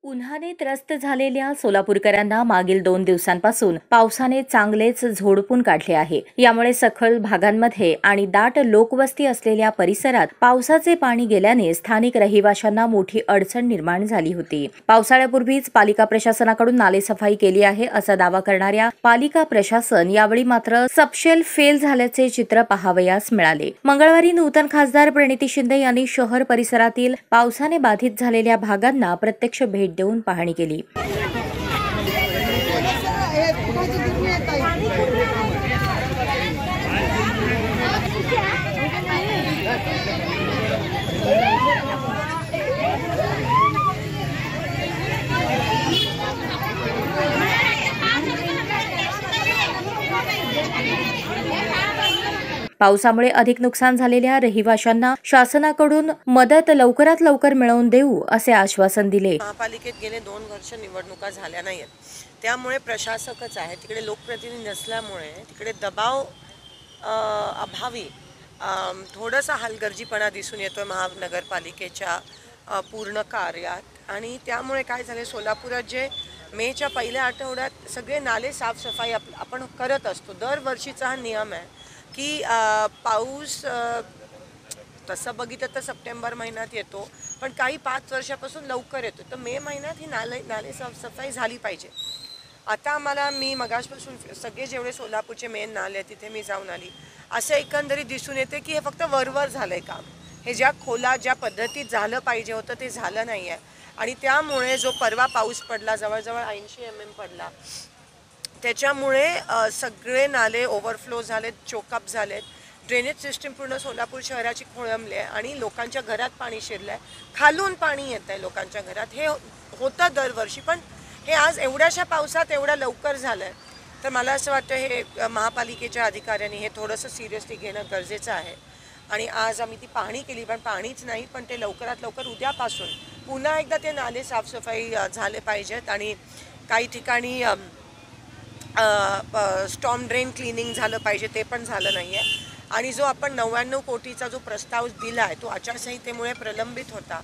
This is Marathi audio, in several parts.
उन्हाने त्रस्त झालेल्या सोलापूरकरांना मागील 2 दिवसांपासून पावसाने चांगलेच झोडपून काढले आहे। यामुळे सखल भागांमध्ये आणि दाट लोकवस्ती असलेल्या परिसरात पावसाचे पाणी गेल्याने स्थानिक रहिवाशांना मोठी अडचण निर्माण झाली होती। पावसाळ्यापूर्वीच पालिका प्रशासनाकडून नालेसफाई केली आहे असा दावा करणाऱ्या पालिका प्रशासन यावेळी मात्र सपशेल फेल झाल्याचे चित्र पाहावयास मिळाले। मंगळवारी नूतन खासदार प्रणिती शिंदे यांनी शहर परिसरातील पावसाने बाधित झालेल्या भागांना प्रत्यक्ष भेट देऊन पाहणी केली। पावसामुळे अधिक नुकसान झालेल्या रहिवाशांना शासनाकडून मदत लवकरात लवकर मिळवून देऊ असे आश्वासन दिले। महापालिकेत गेले 2 वर्ष निवडणुका झाल्या नाहीत, त्यामुळे प्रशासकच आहे तिकडे, लोकप्रतिनिधी नसल्यामुळे तिकडे दबाव अभावी थोडासा हलगर्जीपणा दिसून येतोय महानगरपालिकेच्या पूर्ण कार्यात। आणि त्यामुळे काय झाले, सोलापुरात जे मेच्या पहिल्या आठवड्यात सगळे नाले साफसफाई आपण करत असतो, दरवर्षीचा हा नियम आहे की पाऊस तसं बघितलं तर सप्टेंबर महिन्यात येतो, पण काही 5 वर्षापासून लवकर येतो, तर मे महिन्यात ही नाले साफसफाई झाली पाहिजे। आता मी मगासपासून सगळे जेवढे सोलापूरचे मेन नाले आहेत तिथे मी जाऊन आली, असं एकंदरीत दिसून येते की हे फक्त वरवर झालंय काम, हे ज्या पद्धतीत झालं पाहिजे होतं ते झालं नाही आहे। आणि त्यामुळे जो परवा पाऊस पडला, जवळजवळ 80 mm पडला, त्याच्यामुळे सगळे नाले ओव्हरफ्लो झालेत, चोकअप झालेत, ड्रेनेज सिस्टीम पूर्ण सोलापूर शहराची खोळंबली आहे आणि लोकांच्या घरात पाणी शिरलं आहे, खालून पाणी येत आहे लोकांच्या घरात। हे होतं दरवर्षी, पण हे आज एवढ्याशा पावसात एवढं लवकर झालं आहे, तर मला असं वाटतं हे महापालिकेच्या अधिकाऱ्यांनी हे थोडंसं सिरियसली घेणं गरजेचं आहे। आणि आज आम्ही ती पाहणी केली, पण पाणीच नाही, पण ते लवकरात लवकर उद्यापासून पुन्हा एकदा ते नाले साफसफाई झाले पाहिजेत। आणि काही ठिकाणी स्टॉर्म ड्रेन क्लिनिंग झालं पाहिजे, ते पण झालं नाही आहे। आणि जो आपण 99 कोटीचा जो प्रस्ताव दिला आहे तो आचारसंहितेमुळे प्रलंबित होता।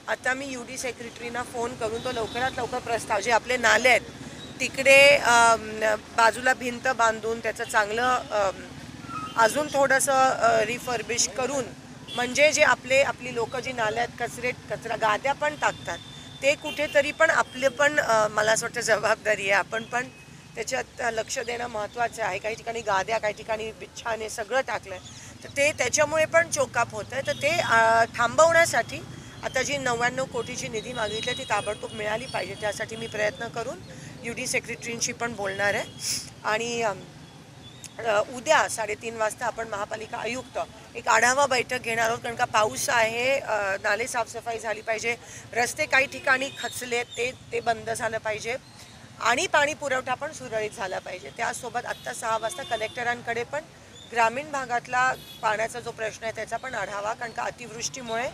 आता मी UD सेक्रेटरीना फोन करून तो लवकरात लवकर प्रस्ताव, जे आपले नाले आहेत तिकडे बाजूला भिंत बांधून त्याचं चांगलं अजून थोडंसं रिफर्बिश करून, म्हणजे जे आपली लोक जी नाल्यात कचरा गाद्या पण टाकतात, ते कुठेतरी पण आपले पण मला असं वाटतं जबाबदारी आहे, आपण पण त्याच्यात लक्ष देणं महत्त्वाचं आहे। काही ठिकाणी गाद्या, काही ठिकाणी बिच्छाने सगळं टाकलं आहे, तर ते त्याच्यामुळे पण चोकअप होतं आहे। तर ते थांबवण्यासाठी आता जी 99 कोटीची निधी मागितली ती ताबडतोब मिळाली पाहिजे, त्यासाठी मी प्रयत्न करून UD सेक्रेटरींशी पण बोलणार आहे। आणि उद्या 3:30 वाजता आपण महापालिका आयुक्त एक आढावा बैठक घेणार आहोत, कारण का पाऊस आहे, नाले साफसफाई झाली पाहिजे, रस्ते काही ठिकाणी खचले ते बंद झालं पाहिजे आणि पाणी पुरवठा पण सुरळीत झाला पाहिजे। त्यासोबत आत्ता 6 वाजता कलेक्टरांकडे पण ग्रामीण भागातला पाण्याचा जो प्रश्न आहे त्याचा पण आढावा, कारण का अतिवृष्टीमुळे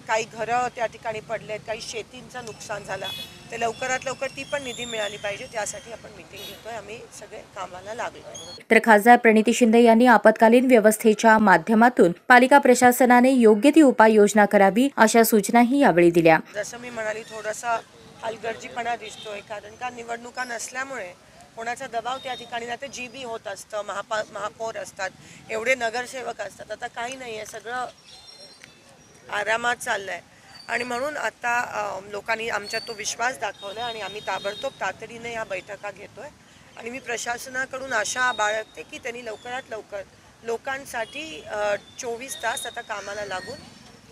काही घरं त्या ठिकाणी पडलेत, काही शेतींचं नुकसान झालं, ते लवकरात लवकर ती पण निधी मिळाली पाहिजे, त्यासाठी आपण मीटिंग घेतोय, आम्ही सगळे कामाला लागलो। तर खासदार प्रणिती शिंदे यांनी आपत्कालीन व्यवस्थेच्या माध्यमातून पालिका प्रशासनाने योग्य ती उपाययोजना करावी अशा सूचनाही यावेळी दिल्या। जसं मी म्हणाली, थोडासा हलगर्जीपणा दिसतोय, कारण का निवडणुका नसल्यामुळे कोणाचा दबाव त्या ठिकाणी नाही, तर GB होत असतं, महापौर असतात, एवढे नगरसेवक असतात, आता काही नाही आहे, सगळं आरामात चाललंय। आणि म्हणून आता लोकांनी आमच्यात तो विश्वास दाखवला आणि आम्ही ताबडतोब तातडीने या बैठका घेतोय। आणि मी प्रशासनाकडून आशा बाळगते की त्यांनी लवकरात लवकर लोकांसाठी 24 तास आता कामाला लागून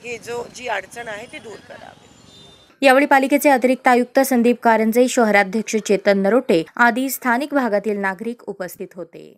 हे जी अडचण आहे ती दूर करावी। यावेळी पालिकेचे अतिरिक्त आयुक्त संदीप कारंजे, शहराध्यक्ष चेतन नरोटे आदी स्थानिक भागातील नागरिक उपस्थित होते।